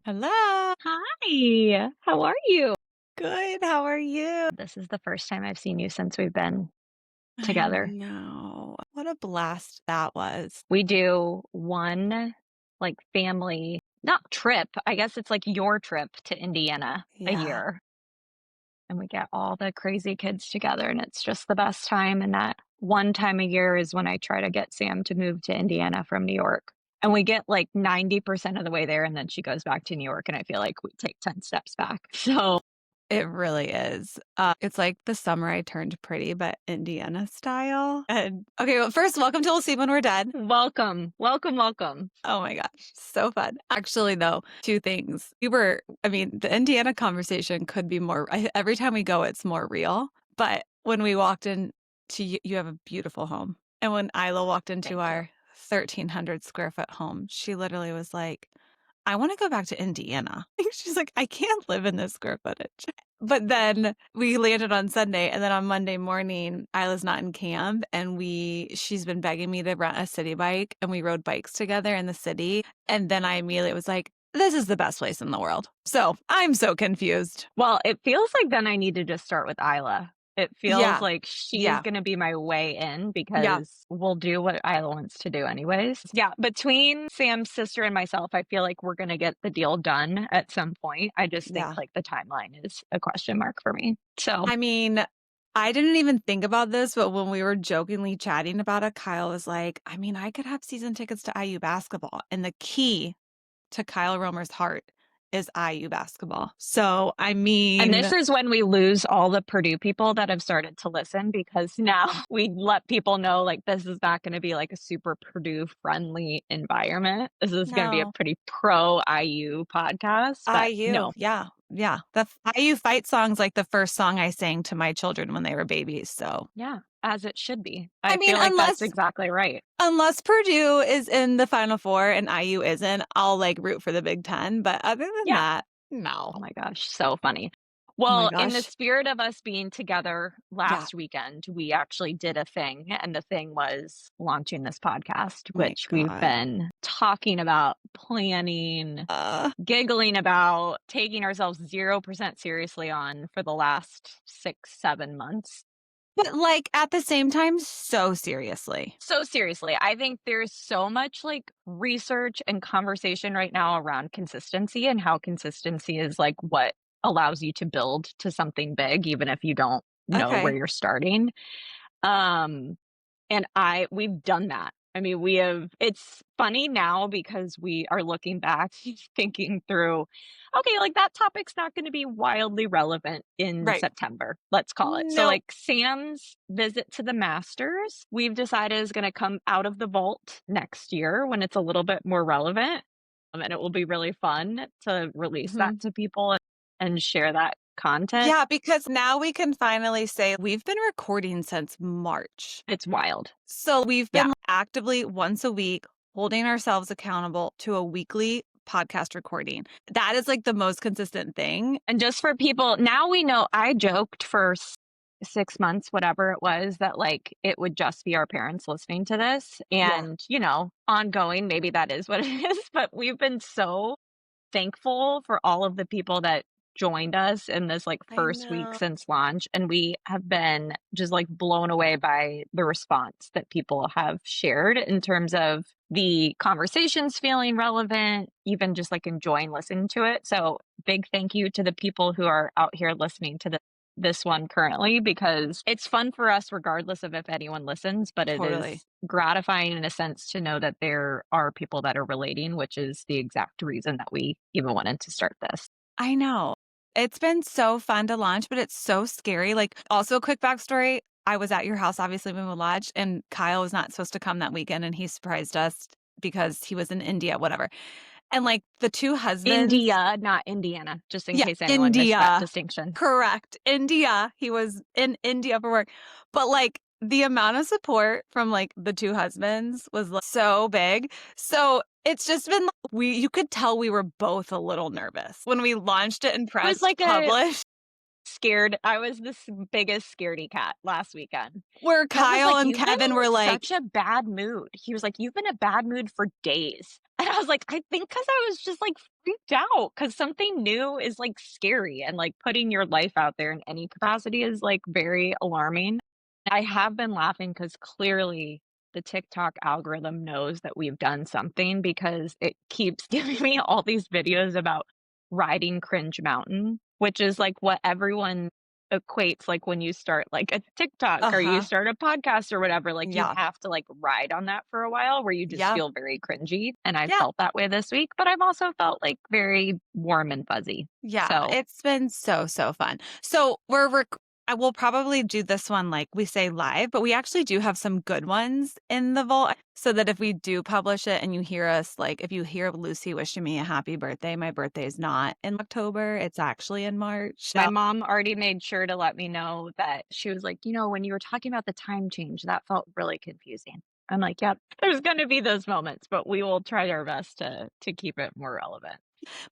Hello. Hi, how are you? Good. How are you? This is the first time I've seen you since we've been I together. know. What a blast that was. We do one like family, not trip. I guess it's like your trip to Indiana a Yeah. year. And we get all the crazy kids together and it's just the best time. And that one time a year is when I try to get Sam to move to Indiana from New York. And we get like 90% of the way there and then she goes back to New York and I feel like we take 10 steps back. So It really is. It's like the summer I turned pretty, but Indiana style. And okay, well, first, welcome to We'll See When We're Dead. welcome, welcome, welcome. Oh my gosh, so fun. Actually, though, two things. The Indiana conversation could be every time we go, it's more real. But when we walked in to you have a beautiful home. And when Isla walked into Thank you. our 1,300 square foot home, she literally was like, I want to go back to Indiana. She's like, I can't live in this square footage. But then we landed on Sunday, and then on Monday morning, Isla's not in camp, and she's been begging me to rent a city bike, and we rode bikes together in the city. And then I immediately was like, this is the best place in the world. So I'm so confused. Well, it feels like then I need to just start with Isla. It feels Yeah. like she is Yeah. going to be my way in Yeah. because we'll do what Isla wants to do anyways. Yeah, between Sam's sister and myself, I feel like we're going to get the deal done at some point. I just think Yeah. like the timeline is a question mark for me. So, I mean, I didn't even think about this, but when we were jokingly chatting about it, Kyle was like, I could have season tickets to IU basketball. And the key to Kyle Romer's heart is IU basketball. So, and this is when we lose all the Purdue people that have started to listen because now we let people know like this is not going to be like a super Purdue friendly environment. This is going to be a no, pretty pro IU podcast, but IU. no. Yeah. Yeah. The IU fight song's like the first song I sang to my children when they were babies. So, Yeah, as it should be. I I mean, feel like that's exactly right. unless Purdue is in the Final Four and IU isn't, I'll like root for the Big Ten. But other than Yeah. that, no. Oh my gosh, so funny. Oh my Well, in the gosh. spirit of us being together Yeah. last weekend, we actually did a thing, and the thing was launching this podcast, My which we've God. been talking about, planning, Uh, giggling about, taking ourselves 0% seriously on for the last 6, 7 months. but like at the same time, so seriously. So seriously, I think there's so much like research and conversation right now around consistency and how consistency is like what allows you to build to something big, even if you don't know where Okay. you're starting. Um, and we've done that. I mean, we have it's funny now because we are looking back, thinking through, okay, like that topic's not going to be wildly relevant in Right. September, let's call it. So, Nope. like Sam's visit to the Masters, we've decided is going to come out of the vault next year when it's a little bit more relevant. And it will be really fun to release Mhm. that to people and share that content. Yeah, because now we can finally say we've been recording since March. It's wild. So we've Yeah. been actively once a week holding ourselves accountable to a weekly podcast recording. That is like the most consistent thing. And just for people, now we know I joked for 6 months, whatever it was, that like it would just be our parents listening to this. Yeah. And, ongoing, maybe that is what it is. But we've been so thankful for all of the people that joined us in this like I first week know. since launch. And we have been just like blown away by the response that people have shared in terms of the conversations feeling relevant, even just like enjoying listening to it. So big thank you to the people who are out here listening to this one currently because it's fun for us regardless of if anyone listens, but it Totally. is gratifying in a sense to know that there are people that are relating, which is the exact reason that we even wanted to start this. I know. It's been so fun to launch, but it's so scary. Like, also, a quick backstory. I was at your house, obviously, when we lodged, and Kyle was not supposed to come that weekend, and he surprised us because he was in India, whatever. And like the two husbands, India, not Indiana, just in yeah, case anyone missed that India, distinction. correct. India. He was in India for work. But like the amount of support from like the two husbands was like, so big. So it's just been like, you could tell we were both a little nervous when we launched it and It was pressed like a publish, I was this biggest scaredy cat last weekend. where Kev was Kyle like, and "You've been Kevin in were like, such a bad mood." He was like, "You've been in a bad mood for days." And I was like, "I think because I was just like freaked out because something new is, like, scary, and, like, putting your life out there in any capacity is, like, very alarming. I have been laughing because clearly the TikTok algorithm knows that we've done something because it keeps giving me all these videos about riding Cringe Mountain, which is, like, what everyone equates, like, when you start, like, a TikTok or you Uh-huh. start a podcast or whatever, like, you Yeah. have to, like, ride on that for a while where you just Yeah. feel very cringy, and I Yeah. felt that way this week, but I've also felt, like, very warm and fuzzy. Yeah, So, it's been so, so fun. So I will probably do this one like we say live, but we actually do have some good ones in the vault so that if we do publish it and you hear us, like if you hear Lucy wishing me a happy birthday, my birthday is not in October, it's actually in March. my So mom already made sure to let me know that she was like, "You know, when you were talking about the time change, that felt really confusing." I'm like, "Yep, there's gonna be those moments, but we will try our best to keep it more relevant."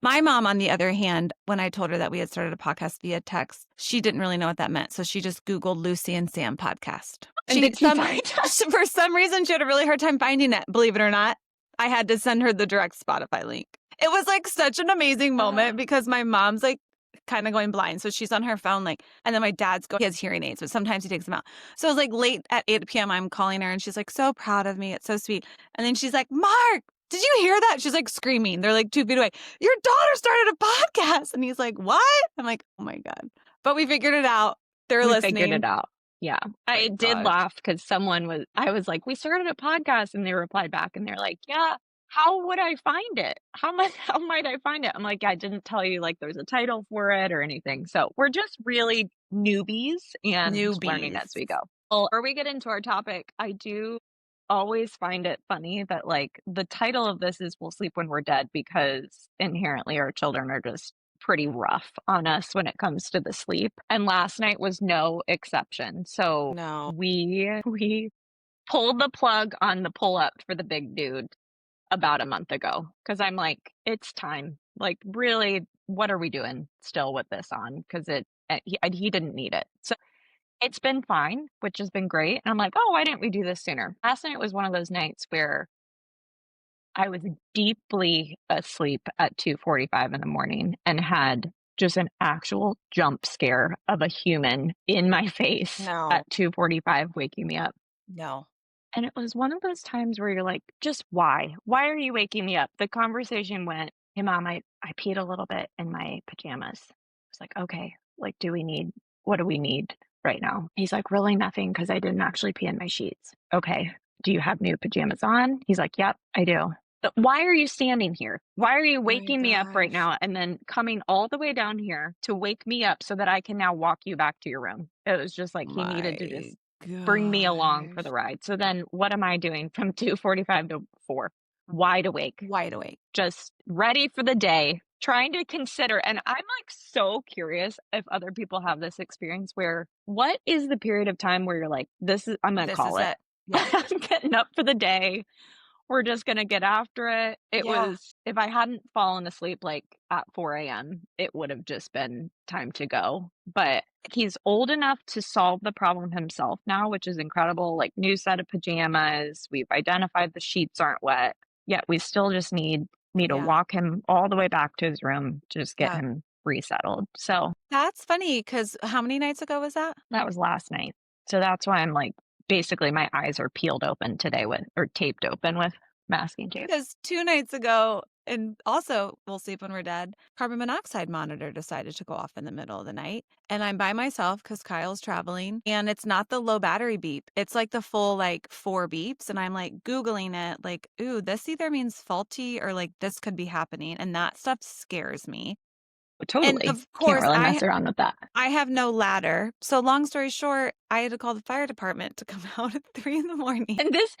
my mom, on the other hand, when I told her that we had started a podcast via text, she didn't really know what that meant. So she just Googled Lucy and Sam podcast. And She did she some find us? For some reason she had a really hard time finding it, believe it or not. I had to send her the direct Spotify link. It was like such an amazing moment because my mom's like kind of going blind. So she's on her phone, like, and then my dad's he has hearing aids, but sometimes he takes them out. So it was like late at 8 p.m. I'm calling her and she's like, so proud of me. It's so sweet. And then she's like, Mark, did you hear that? She's like screaming. They're like 2 feet away. Your daughter started a podcast. And he's like, what? I'm like, oh my God. But we figured it out. They're We figured it listening. out. Yeah. My I did gosh. laugh because I was like, "We started a podcast," and they replied back, and they're like, "Yeah, how would I find it? How might I find it?" I'm like, "I didn't tell you, like, there's a title for it or anything." So, we're just really newbies and learning Newbies. as we go. Well, before we get into our topic, I do always find it funny that, like, the title of this is "We'll Sleep When We're Dead" because inherently our children are just pretty rough on us when it comes to the sleep, and last night was no exception. So No. we pulled the plug on the pull up for the big dude about a month ago because I'm like, it's time. Like, really, what are we doing still with this on? Because he didn't need it. So it's been fine, which has been great. And I'm like, oh, why didn't we do this sooner? Last night was one of those nights where I was deeply asleep at 2:45 in the morning and had just an actual jump scare of a human in my face No. at 2:45 waking me up. No. And it was one of those times where you're like, "Just why? Why are you waking me up?" The conversation went, "Hey, mom, I peed a little bit in my pajamas." I was like, "Okay, like, what do we need right now?" He's like, "Really nothing because I didn't actually pee in my sheets." "Okay. Do you have new pajamas on?" He's like, "Yep, I do." Why are you standing here? Why are you Oh my waking me up right gosh. now and then coming all the way down here to wake me up so that I can now walk you back to your room? It was just like he needed to My just bring me along for gosh. the ride. So then what am I doing from 2:45 to 4? Wide awake, Wide awake. just ready for the day, trying to consider, and I'm, like, so curious if other people have this experience where what is the period of time where you're like, "This is I'm gonna This call is it. it. Yeah. I'm getting up for the day. We're just gonna get after it." It Yeah. was if I hadn't fallen asleep, like, at 4 AM, it would have just been time to go, but he's old enough to solve the problem himself now, which is incredible, like, new set of pajamas, we've identified the sheets aren't wet, yet we still just need me to Yeah. walk him all the way back to his room to just get Yeah. him resettled, so That's funny because how many nights ago was that? that was last night. So that's why I'm, like, basically my eyes are peeled open today with or taped open with masking tape. Because 2 nights ago, and also We'll Sleep When We're Dead, carbon monoxide monitor decided to go off in the middle of the night, and I'm by myself because Kyle's traveling, and it's not the low battery beep. It's like the full, like, 4 beeps, and I'm, like, Googling it, like, "Ooh, this either means faulty or, like, this could be happening," and that stuff scares me. And, Totally. of Can't course, really mess around with that. I have no ladder, so long story short, I had to call the fire department to come out at 3 in the morning. And this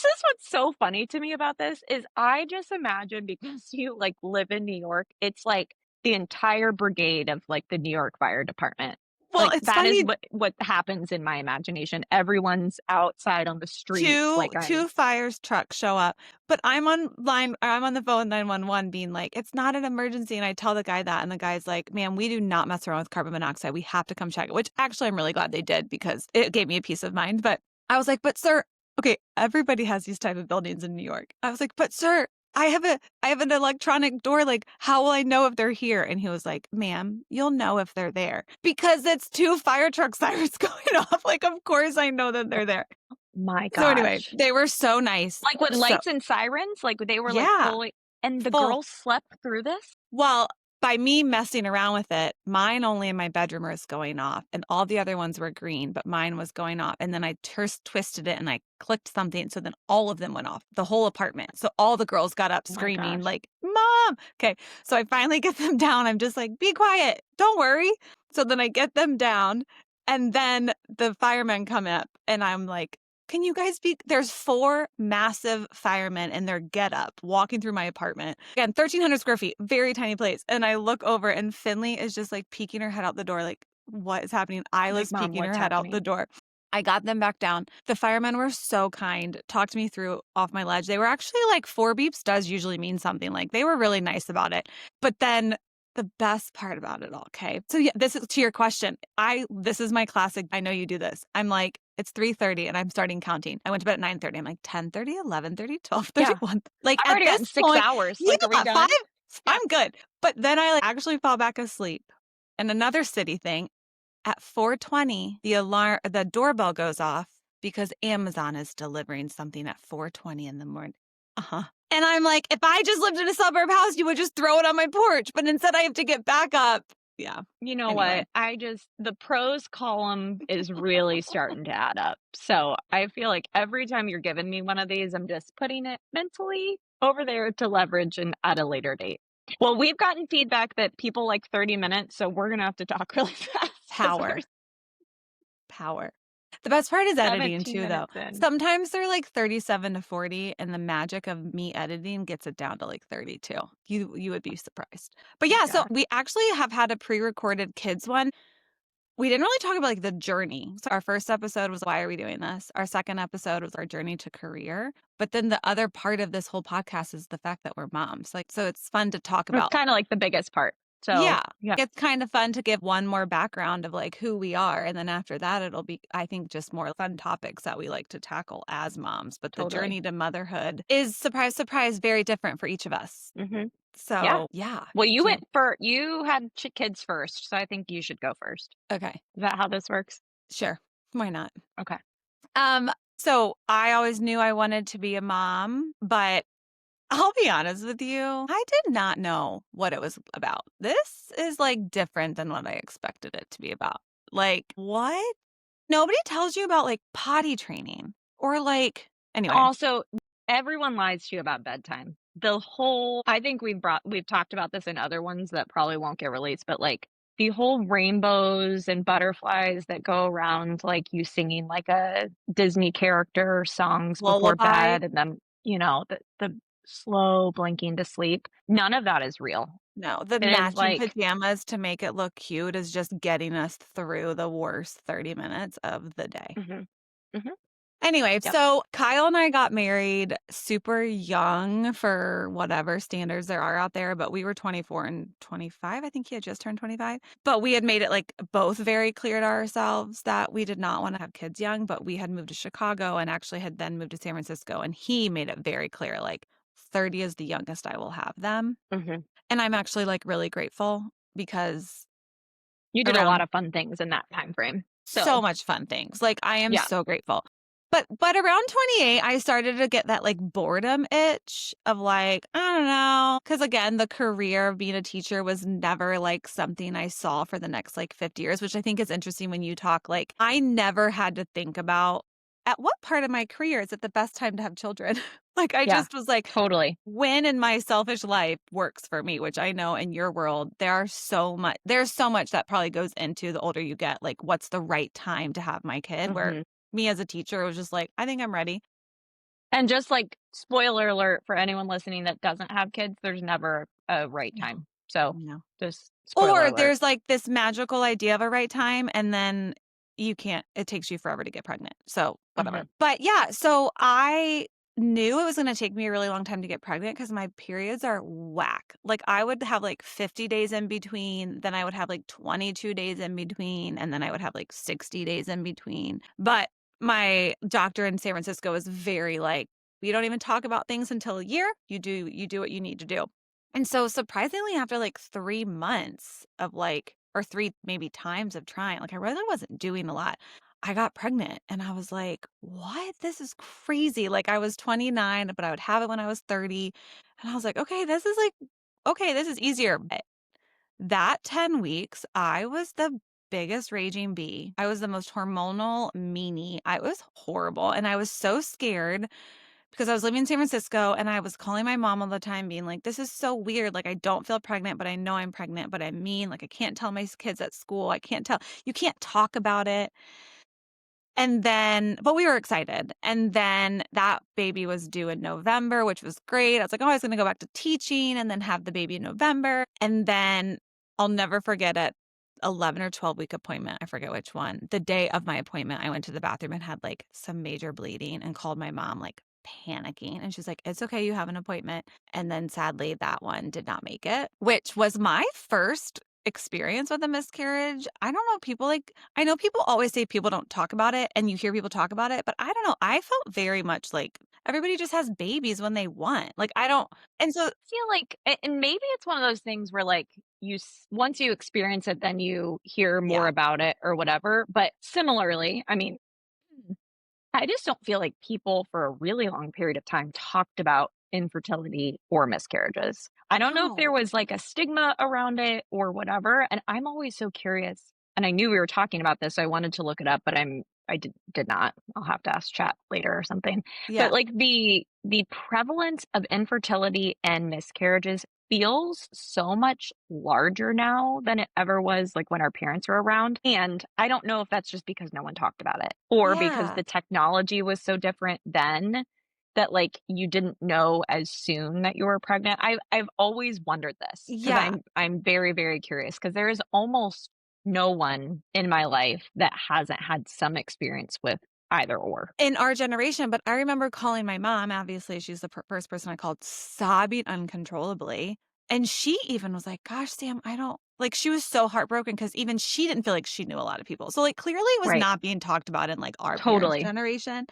is what's so funny to me about this is I just imagine because you, like, live in New York, it's like the entire brigade of, like, the New York Fire Department. Well, Like, it's that is funny. what happens in my imagination. Everyone's outside on the streets, like, I'm 2 fires trucks show up, but I'm on the phone with 911 being like, "It's not an emergency," and I tell the guy that, and the guy's like, "Ma'am, we do not mess around with carbon monoxide. We have to come check it," which actually I'm really glad they did because it gave me a peace of mind, but I was like, "But sir," okay, everybody has these type of buildings in New York. I was like, "But sir, I have an electronic door, like, how will I know if they're here?" And he was like, "Ma'am, you'll know if they're there because it's 2 fire truck sirens going off, like, of course I know that they're there." My So anyway, gosh. they were so nice. Like, with So lights and sirens? Like, they were, like, yeah, fully and the full. girls slept through this? Well, by me messing around with it, mine only in my bedroom was going off, and all the other ones were green, but mine was going off, and then I twisted it and I clicked something, so then all of them went off, the whole apartment. So all the girls got up Oh my screaming gosh. like, "Mom!" Okay, so I finally get them down. I'm just like, "Be quiet. Don't worry." So then I get them down, and then the firemen come up, and I'm like, "Can you guys be" There's 4 massive firemen in their getup walking through my apartment. Again, 1,300 square feet, very tiny place, and I look over and Finley is just, like, peeking her head out the door like, "What is happening?" Like, Isla's "Mom, peeking her what's head out the happening?" door. I got them back down. The firemen were so kind, talked me through off my ledge. They were actually like 4 beeps does usually mean something, like, they were really nice about it. But then the best part about it all, okay? So, yeah, this is to your question. This is my classic, I know you do this. I'm like, it's 3:30 and I'm starting counting. I went to bed at 9:30. I'm like 10:30, 11:30, Yeah. 12:31. Like, I've at already this gotten 6 point hours. Like, are we yeah, 5, done? Yeah. I'm good. But then I, like, actually fall back asleep. And another city thing, at 4:20, the doorbell goes off because Amazon is delivering something at 4:20 in the morning. Uh-huh. And I'm like, "If I just lived in a suburb house, you would just throw it on my porch, but instead I have to get back up." Yeah. You know Anyway. what? The pros column is really starting to add up. So I feel like every time you're giving me one of these, I'm just putting it mentally over there to leverage and at a later date. Well, we've gotten feedback that people like 30 minutes, so we're gonna have to talk really fast because we're Power. Power. The best part is editing 17 too, though. minutes in. Sometimes they're like 37 to 40, and the magic of me editing gets it down to like 32. You would be surprised. But My yeah, so God. we actually have had a pre-recorded kids one. We didn't really talk about like the journey. So our first episode was why are we doing this? Our second episode was our journey to career. But then the other part of this whole podcast is the fact that we're moms. Like, so it's fun to talk It's about. kinda like the biggest part. So, Yeah. yeah, It's kind of fun to give one more background of like who we are. And then after that, it'll be, I think, just more fun topics that we like to tackle as moms. But the totally. journey to motherhood is, surprise, surprise, very different for each of us. Mhm. Yeah. So, yeah. Well, Do you, you had kids first, so I think you should go first. okay. Is that how this works? Sure. Why not? Okay. Um, so I always knew I wanted to be a mom, but I'll be honest with you, I did not know what it was about. This is like different than what I expected it to be about. Like, what? Nobody tells you about like potty training or like, anyway, Also, everyone lies to you about bedtime. The whole I think we've talked about this in other ones that probably won't get released, but, like, the whole rainbows and butterflies that go around, like, you singing like a Disney character songs before lullaby. bed and then, the slow blinking to sleep. None of that is real. No, the It is matching like pajamas to make it look cute is just getting us through the worst 30 minutes of the day. mhm, mhm, Anyway, yep. so Kyle and I got married super young for whatever standards there are out there, but we were 24 and 25. I think he had just turned 25. But we had made it like both very clear to ourselves that we did not want to have kids young, but we had moved to Chicago and actually had then moved to San Francisco. And he made it very clear like 30 is the youngest I will have them. Mhm. And I'm actually like really grateful because You did a lot around of fun things in that time frame. so So, much fun things. Like, I am yeah. so grateful. But around 28, I started to get that, like, boredom itch of, like, I don't know, because again, the career of being a teacher was never, like, something I saw for the next, like, 50 years, which I think is interesting when you talk, like, I never had to think about, at what part of my career is it the best time to have children? Like, I Yeah. just was like, Totally. when in my selfish life works for me, which I know in your world, there's so much that probably goes into the older you get, like, what's the right time to have my kid, where Mhm. me as a teacher was just like, "I think I'm ready." And just like spoiler alert for anyone listening that doesn't have kids, there's never a right No, time. So, no. just spoiler Or alert. there's, like, this magical idea of a right time, and then you can't it takes you forever to get pregnant, so whatever. Mhm. But, yeah, so I knew it was gonna take me a really long time to get pregnant because my periods are whack. Like, I would have, like, 50 days in between, then I would have, like, 22 days in between, and then I would have, like, 60 days in between. But my doctor in San Francisco was very, like, We don't even talk about things until a year. You do what you need to do. And so surprisingly, after like 3 months of like, or three maybe times of trying, like I really wasn't doing a lot. I got pregnant and I was like, what? This is crazy. Like I was 29, but I would have it when I was 30. And I was like, okay, this is like, okay, this is easier. But that 10 weeks, I was the biggest raging bee. I was the most hormonal meanie. I was horrible. And I was so scared because I was living in San Francisco and I was calling my mom all the time, being like, this is so weird. Like, I don't feel pregnant, but I know I'm pregnant, but I'm mean. Like, I can't tell my kids at school. I can't tell. You can't talk about it. And then, but we were excited. And then that baby was due in November, which was great. I was like, oh, I was going to go back to teaching and then have the baby in November. And then I'll never forget it. 11 or 12-week appointment. I forget which one. The day of my appointment, I went to the bathroom and had like some major bleeding and called my mom, like panicking. And she's like, it's okay. You have an appointment. And then sadly, that one did not make it, which was my first experience with a miscarriage. I don't know. People like, I know people always say people don't talk about it and you hear people talk about it, but I don't know. I felt very much like everybody just has babies when they want. Like, I don't. And so, Feel like and maybe it's one of those things where, like, once you experience it, then you hear more yeah. about it or whatever, but similarly, I mean, I just don't feel like people for a really long period of time talked about infertility or miscarriages. I don't know if there No. was like a stigma around it or whatever. And I'm always so curious. And I knew we were talking about this, so I wanted to look it up, but I did not. I'll have to ask chat later or something. But Yeah. like the prevalence of infertility and miscarriages feels so much larger now than it ever was like when our parents were around. And I don't know if that's just because no one talked about it or because Yeah. the technology was so different then that like you didn't know as soon that you were pregnant. I've always wondered this because Yeah. I'm very, very curious because there is almost no one in my life that hasn't had some experience with either or. In our generation, but I remember calling my mom, obviously, she's the first person I called, sobbing uncontrollably, and she even was like, "Gosh, Sam, I don't," like, she was so heartbroken because even she didn't feel like she knew a lot of people. So, like, clearly it was Right. not being talked about in, like, our parents' Totally. generation.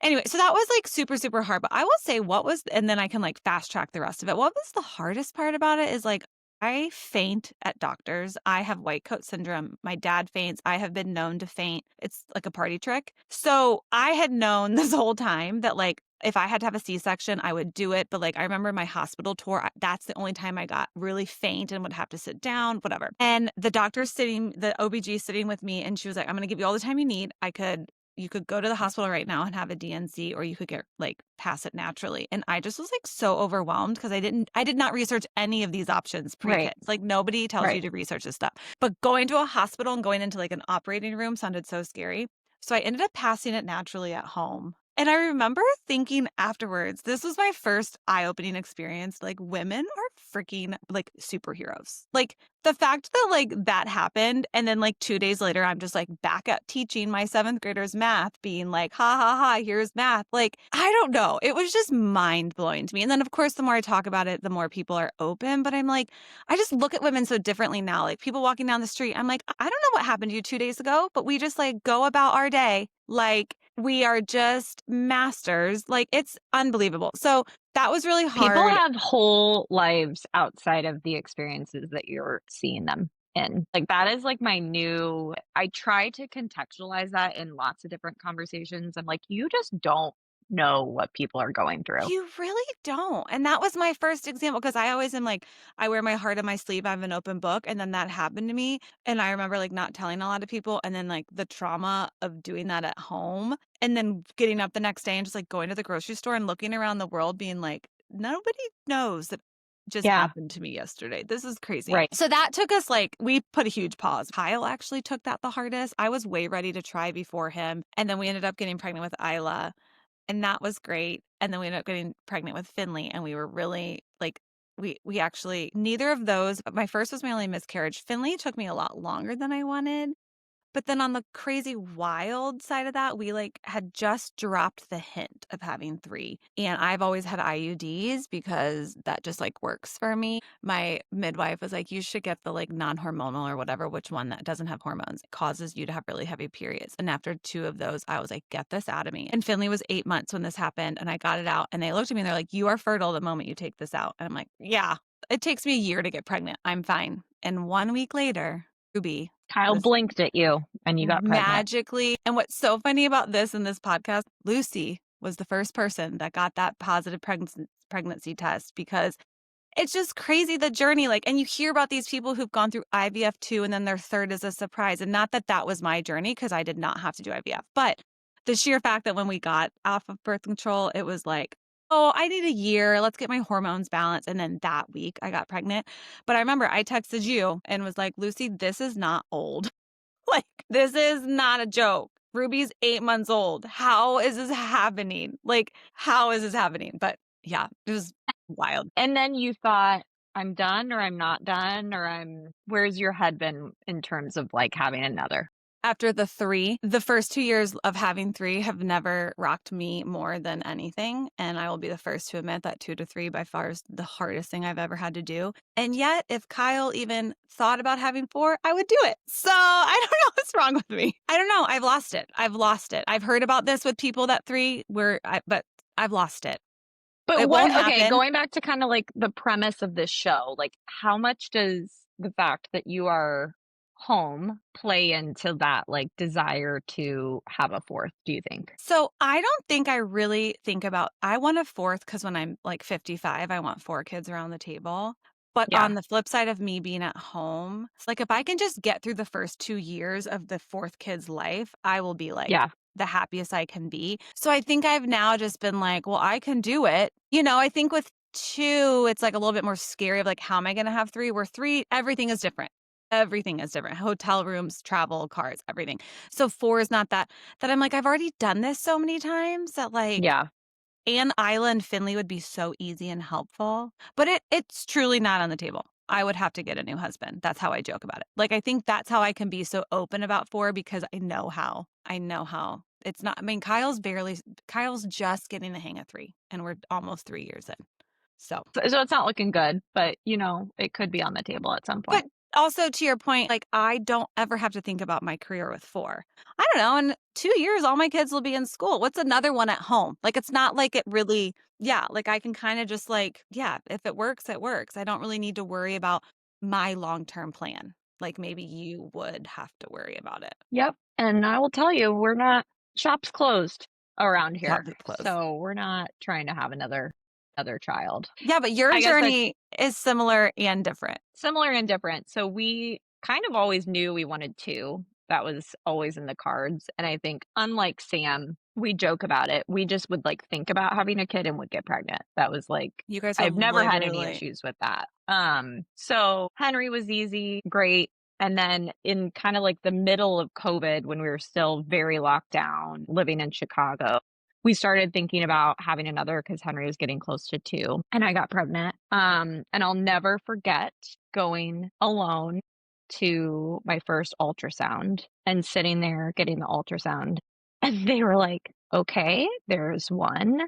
Anyway, so that was, like, super, super hard, but I will say what was, and then I can, like, fast track the rest of it. What was the hardest part about it is, like, I faint at doctors. I have white coat syndrome. My dad faints. I have been known to faint. It's like a party trick. So I had known this whole time that, like, if I had to have a C-section, I would do it. But like, I remember my hospital tour, that's the only time I got really faint and would have to sit down, whatever. And the OBG sitting with me, and she was like, I'm going to give you all the time you need. You could go to the hospital right now and have a DNC, or you could get like pass it naturally. And I just was like so overwhelmed because I did not research any of these options Right. pre-kids. Like nobody tells you Right. to research this stuff. But going to a hospital and going into like an operating room sounded so scary. So I ended up passing it naturally at home. And I remember thinking afterwards, this was my first eye-opening experience. Like, women are freaking like superheroes. Like, the fact that like that happened, and then like 2 days later, I'm just like back at teaching my seventh graders math, being like, ha ha ha, here's math. Like, I don't know. It was just mind blowing to me. And then, of course, the more I talk about it, the more people are open. But I'm like, I just look at women so differently now. Like, people walking down the street, I'm like, I don't know what happened to you 2 days ago, but we just like go about our day. Like, we are just masters. Like, it's unbelievable. So that was really People hard. have whole lives outside of the experiences that you're seeing them in. Like, that is like my new I try to contextualize that in lots of different conversations. I'm like, you just don't know what people are going through. You really don't. And that was my first example because I always am like, I wear my heart on my sleeve. I have an open book. And then that happened to me. And I remember like not telling a lot of people. And then like the trauma of doing that at home and then getting up the next day and just like going to the grocery store and looking around the world being like, nobody knows that just Yeah, happened to me yesterday. This is crazy. right. So that took us like, we put a huge pause. Kyle actually took that the hardest. I was way ready to try before him. And then we ended up getting pregnant with Isla. And that was great, and then we ended up getting pregnant with Finley, and we were really, like, we actually neither of those, but my first was my only miscarriage. Finley took me a lot longer than I wanted, But then on the crazy wild side of that, we, like, had just dropped the hint of having 3, and I've always had IUDs because that just, like, works for me. My midwife was like, "You should get the, like, non-hormonal or whatever, which one that doesn't have hormones. It causes you to have really heavy periods." And after 2 of those, I was like, "Get this out of me." And Finley was 8 months when this happened, and I got it out, and they looked at me and they're like, "You are fertile the moment you take this out." And I'm like, "Yeah, it takes me a year to get pregnant. I'm fine." And 1 week later, Ruby Kyle was blinked at you and you got pregnant. magically, and what's so funny about this in this podcast, Lucy was the first person that got that positive pregnancy test because it's just crazy the journey, like, and you hear about these people who've gone through IVF too, and then their third is a surprise, and not that that was my journey because I did not have to do IVF, but the sheer fact that when we got off of birth control, it was like, "Oh, I need a year, let's get my hormones balanced," and then that week, I got pregnant, but I remember I texted you and was like, "Lucy, this is not old." Like, this is not a joke. Ruby's 8 months old. How is this happening? Like, how is this happening? But yeah, it was wild. And then you thought, I'm done or I'm not done or where's your head been in terms of like having another? After the 3, the first 2 years of having 3 have never rocked me more than anything, and I will be the first to admit that 2 to 3 by far is the hardest thing I've ever had to do, and yet, if Kyle even thought about having 4, I would do it. So, I don't know what's wrong with me. I don't know, I've lost it. I've lost it. I've heard about this with people that 3 but I've lost it. But It won't what okay, happen. going back to kinda like the premise of this show, like how much does the fact that you are home play into that, like, desire to have a 4th, do you think? So I don't think I really think about I want a 4th because when I'm, like, 55, I want 4 kids around the table. But Yeah, on the flip side of me being at home, it's like, if I can just get through the first 2 years of the 4th kid's life, I will be, like, yeah, the happiest I can be. So I think I've now just been like, "Well, I can do it." You know, I think with 2, it's, like, a little bit more scary of, like, how am I gonna have 3? Where 3, everything is different. Everything is different. Hotel rooms, travel, cars, everything. So 4 is not that I'm like, I've already done this so many times that, like, yeah. Ann Island, Finley would be so easy and helpful, but it's truly not on the table. I would have to get a new husband. That's how I joke about it. Like, I think that's how I can be so open about 4 because I know how. I know how. It's not I mean, Kyle's just getting the hang of 3, and we're almost 3 years in. So So it's not looking good, but, you know, it could be on the table at some point. but also to your point, like, I don't ever have to think about my career with 4. I don't know, in 2 years, all my kids will be in school. What's another one at home? Like, it's not like it really yeah, like, I can kinda just, like yeah, if it works, it works. I don't really need to worry about my long-term plan, like maybe you would have to worry about it. Yep, and I will tell you, we're not shop's closed around Jobs here, are closed. so we're not trying to have another child. Yeah, but your I guess that's journey is similar and different. similar and different. So we kind of always knew we wanted 2. That was always in the cards, and I think unlike Sam, we joke about it. We just would, like, think about having a kid and would get pregnant. That was, like You guys are I've never had any literally issues with that. So Henry was easy, great, and then in kinda, like, the middle of COVID when we were still very locked down, living in Chicago, we started thinking about having another because Henry was getting close to 2, and I got pregnant. And I'll never forget going alone to my first ultrasound and sitting there getting the ultrasound, and they were like, "Okay, there's 1,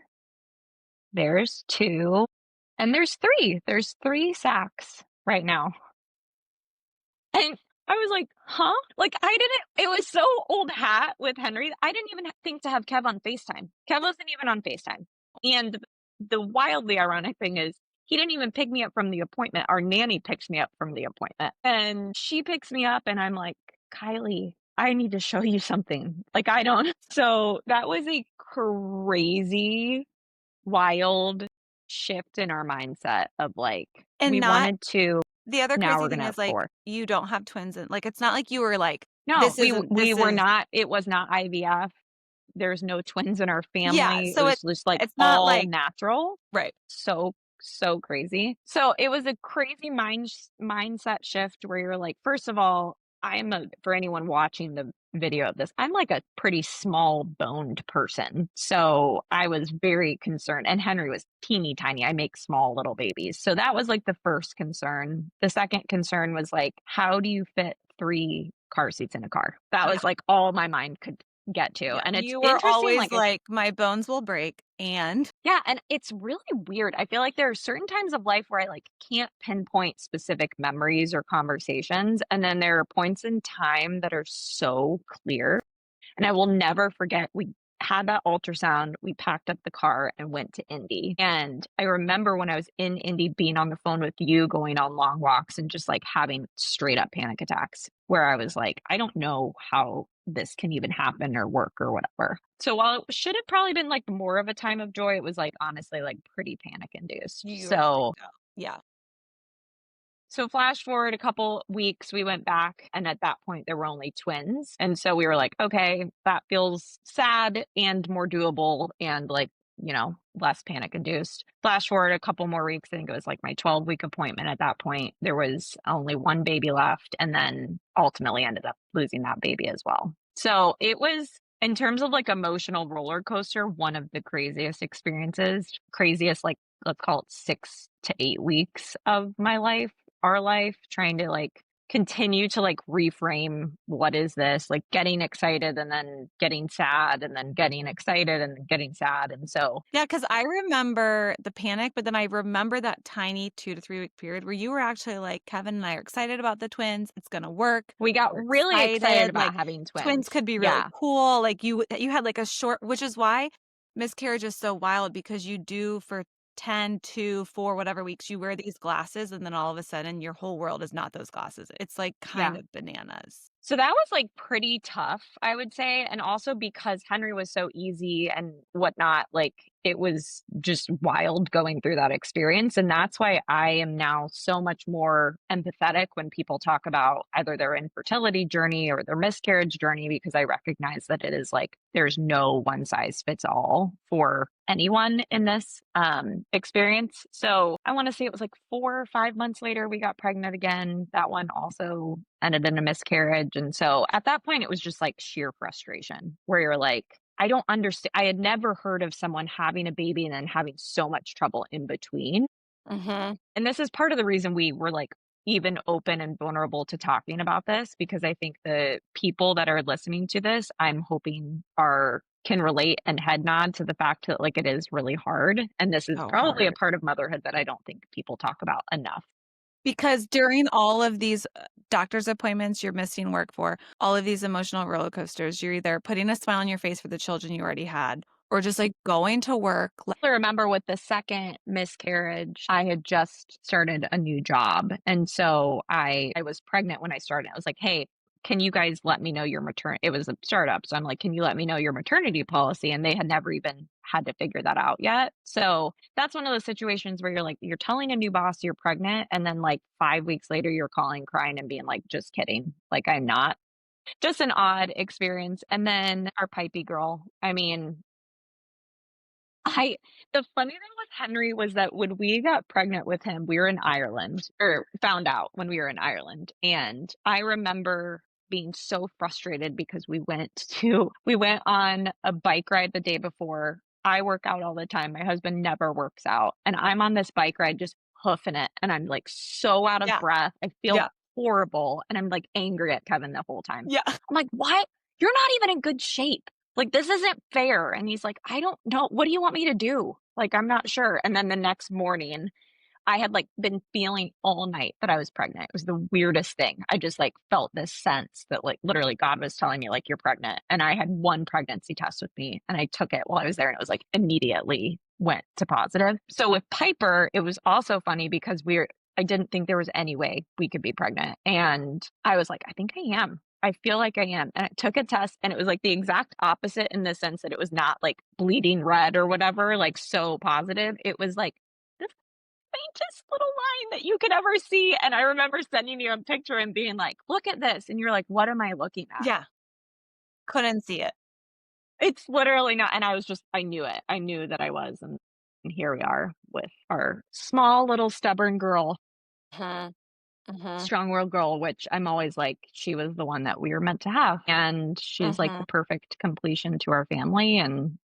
there's 2, and there's 3. There's 3 sacks right now." And I was like, "Huh?" Like, I didn't it was so old hat with Henry, I didn't even think to have Kev on FaceTime. Kev wasn't even on FaceTime. And the wildly ironic thing is he didn't even pick me up from the appointment. Our nanny picks me up from the appointment. And she picks me up and I'm like, "Kylie, I need to show you something." Like, I don't so that was a crazy, wild shift in our mindset of, like, And we not wanted 2, the other now crazy we're gonna thing have is, like, 4. you don't have twins and like, it's not like you were like, No, "This isn't we this were is" not it was not IVF. There's no twins in our Yeah, family. It so was just, like, it's not all like natural. right. So, so crazy. So, it was a crazy mindset shift where you're like, first of all, I'm a for anyone watching the video of this, I'm like a pretty small boned person. So, I was very concerned and Henry was teeny tiny. I make small little babies. So, that was, like, the first concern. The second concern was, like, how do you fit 3 car seats in a car. That Yeah, was, like, all my mind could get to, yeah. and it's You were interesting, always like, I like, "My bones will break," and yeah, and it's really weird. I feel like there are certain times of life where I, like, can't pinpoint specific memories or conversations, and then there are points in time that are so clear. And I will never forget, we had that ultrasound, we packed up the car and went to Indy. And I remember when I was in Indy being on the phone with you, going on long walks and just like having straight up panic attacks where I was like, I don't know how this can even happen or work or whatever. So while it should have probably been like more of a time of joy, it was like honestly like pretty panic induced. you were So freaked out. Yeah. flash forward a couple weeks, we went back, and at that point, there were only twins, and so we were like, "Okay, that feels sad and more doable and, like, less panic-induced." Flash forward a couple more weeks, I think it was, like, my 12-week appointment at that point, there was only 1 baby left, and then ultimately ended up losing that baby as well. So, it was, in terms of, like, emotional roller coaster, one of the craziest experiences, craziest, like, let's call it 6 to 8 weeks of my life, our life, trying to like continue to like reframe what is this, like getting excited and then getting sad and then getting excited and then getting sad. And so Yeah, because I remember the panic, but then I remember that tiny 2 to 3-week period where you were actually like, "Kevin and I are excited about the twins. It's gonna work. we got We're really excited excited." about Like, having twins twins. could be really Yeah. cool. Like, you had, like, a short which is why miscarriage is so wild because you do for 10 to 4 whatever weeks, you wear these glasses, and then all of a sudden, your whole world is not those glasses. It's, like, kind Yeah. of bananas. So that was, like, pretty tough, I would say, and also because Henry was so easy and whatnot, like, it was just wild going through that experience, and that's why I am now so much more empathetic when people talk about either their infertility journey or their miscarriage journey, because I recognize that it is, like, there's no one size fits all for anyone in this, experience. So, I wanna say it was, like, 4 or 5 months later, we got pregnant again. That one also ended in a miscarriage, and so at that point, it was just, like, sheer frustration where you're like, I don't understand. I had never heard of someone having a baby and then having so much trouble in between, Mhm. and this is part of the reason we were, like, even open and vulnerable to talking about this, because I think the people that are listening to this, I'm hoping are can relate and head nod to the fact that, like, it is really hard, and this is So probably a hard. part of motherhood that I don't think people talk about enough. Because during all of these, doctor's appointments you're missing work for, all of these emotional roller coasters, you're either putting a smile on your face for the children you already had or just, like, going to work, like I remember with the second miscarriage, I had just started a new job, and so I was pregnant when I started. I was like, "Hey, can you guys let me know your matern" it was a startup, so I'm like, "Can you let me know your maternity policy?" And they had never even had to figure that out yet. So, that's one of those situations where you're telling a new boss you're pregnant, and then, like, 5 weeks later, you're calling, crying, and being like, "Just kidding, like, I'm not." Just an odd experience, and then our pipey girl, I mean, I the funny thing with Henry was that when we got pregnant with him, we were in Ireland, or found out when we were in Ireland, and I remember being so frustrated because we went on a bike ride the day before. I work out all the time, my husband never works out, and I'm on this bike ride just hoofing it, and I'm, like, so out of yeah, breath, I feel yeah, horrible, and I'm, like, angry at Kevin the whole time. yeah, I'm like, "What? You're not even in good shape." Like, "This isn't fair." And he's like, "I don't know. What do you want me to do? Like, I'm not sure." And then the next morning, I had, like, been feeling all night that I was pregnant. It was the weirdest thing. I just, like, felt this sense that, like, literally God was telling me, like, "You're pregnant." And I had 1 pregnancy test with me, and I took it while I was there, and it was, like, immediately went to positive. So with Piper, it was also funny because I didn't think there was any way we could be pregnant, and I was like, "I think I am. I feel like I am." And I took a test, and it was, like, the exact opposite in the sense that it was not, like, bleeding red or whatever, like, so positive. It was, like, the faintest little line that you could ever see, and I remember sending you a picture and being like, "Look at this," and you're like, "What am I looking at?" yeah, couldn't see it. It's literally not, and I was just I knew it. I knew that I was, and here we are with our small little stubborn girl, Mhm, mhm, strong-willed girl, which I'm always like, she was the one that we were meant to have, and she's like mhm. the perfect completion to our family, and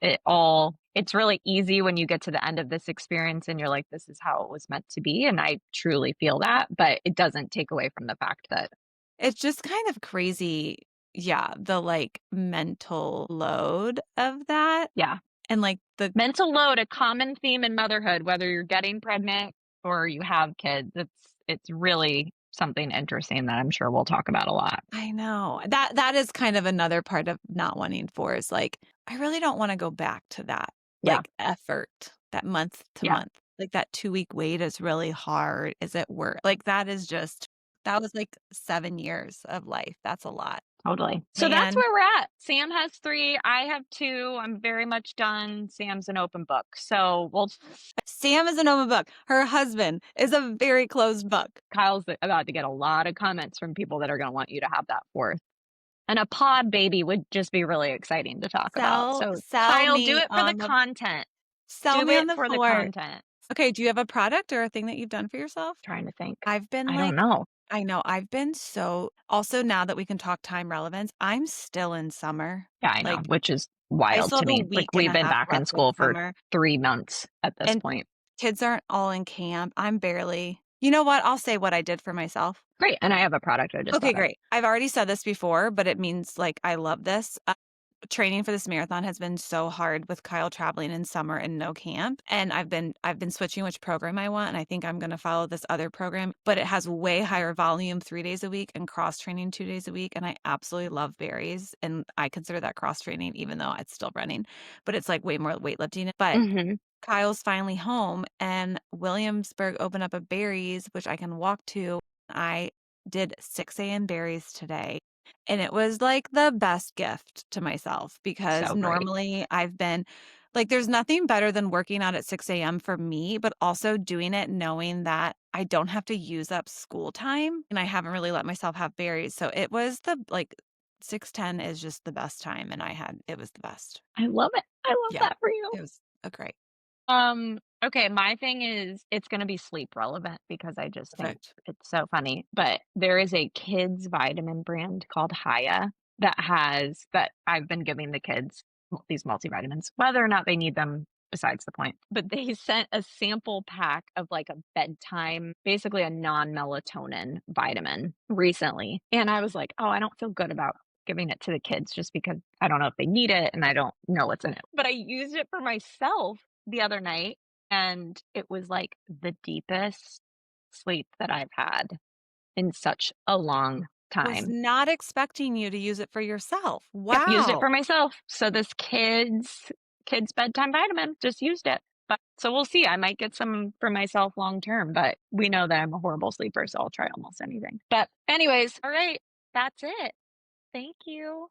it's really easy when you get to the end of this experience and you're like, "This is how it was meant to be," and I truly feel that, but it doesn't take away from the fact that It's just kind of crazy, yeah, the, like, mental load of that Yeah. and, like, the Mental load, a common theme in motherhood, whether you're getting pregnant or you have kids, it's really something interesting that I'm sure we'll talk about a lot. I know. That is kind of another part of not wanting for is, like, I really don't wanna go back to that, Yeah, like, effort, that month to yeah, month. Like, that 2-week wait is really hard. Is it worth like, that was, like, 7 years of life. That's a lot. totally. So that's Man, where we're at. Sam has 3, I have 2, I'm very much done. Sam's an open book. So, well, Sam is an open book. Her husband is a very closed book. Kyle's about to get a lot of comments from people that are gonna want you to have that 4th. And a pod baby would just be really exciting to talk about. So, Sell Kyle, do me it for the on the content. sell Do me on it the for the 4th. content. Okay, do you have a product or a thing that you've done for yourself? Trying to think. I've been I don't like know. I know, I've been so also now that we can talk time relevance, I'm still in summer. Yeah, I know, Like, which is I wild still to have a me. Like, week and we've a been half back in left of school for summer, 3 months at this and point. kids aren't all in camp. I'm barely you know what? I'll say what I did for myself. Great, and I have a product I just Okay, thought of. great. I've already said this before, but it means, like, I love this. Training for this marathon has been so hard with Kyle traveling in summer and no camp, and I've been switching which program I want, and I think I'm gonna follow this other program, but it has way higher volume 3 days a week and cross training 2 days a week, and I absolutely love berries, and I consider that cross training even though it's still running, but it's, like, way more weightlifting, but Mhm. Kyle's finally home, and Williamsburg opened up a Berries, which I can walk to. I did 6 AM berries today, and it was, like, the best gift to myself because So great. normally I've been like, there's nothing better than working out at 6 AM for me, but also doing it knowing that I don't have to use up school time, and I haven't really let myself have berries, so it was the like, 6:10 is just the best time, and it was the best. I love it. I love Yeah, that for you. it was a great. Okay, my thing is it's gonna be sleep relevant because I just think Perfect. it's so funny, but there is a kids vitamin brand called Haya that I've been giving the kids these multivitamins, whether or not they need them, besides the point. But they sent a sample pack of like a bedtime, basically a non-melatonin vitamin recently. And I was like, "Oh, I don't feel good about giving it to the kids just because I don't know if they need it and I don't know what's in it." But I used it for myself the other night, and it was, like, the deepest sleep that I've had in such a long Was time. not expecting you to use it for yourself. Yep, used it Wow. for myself. So this kids bedtime vitamin, just used it. But so we'll see, I might get some for myself long term, but we know that I'm a horrible sleeper, so I'll try almost anything. But anyways, all right, that's it. Thank you.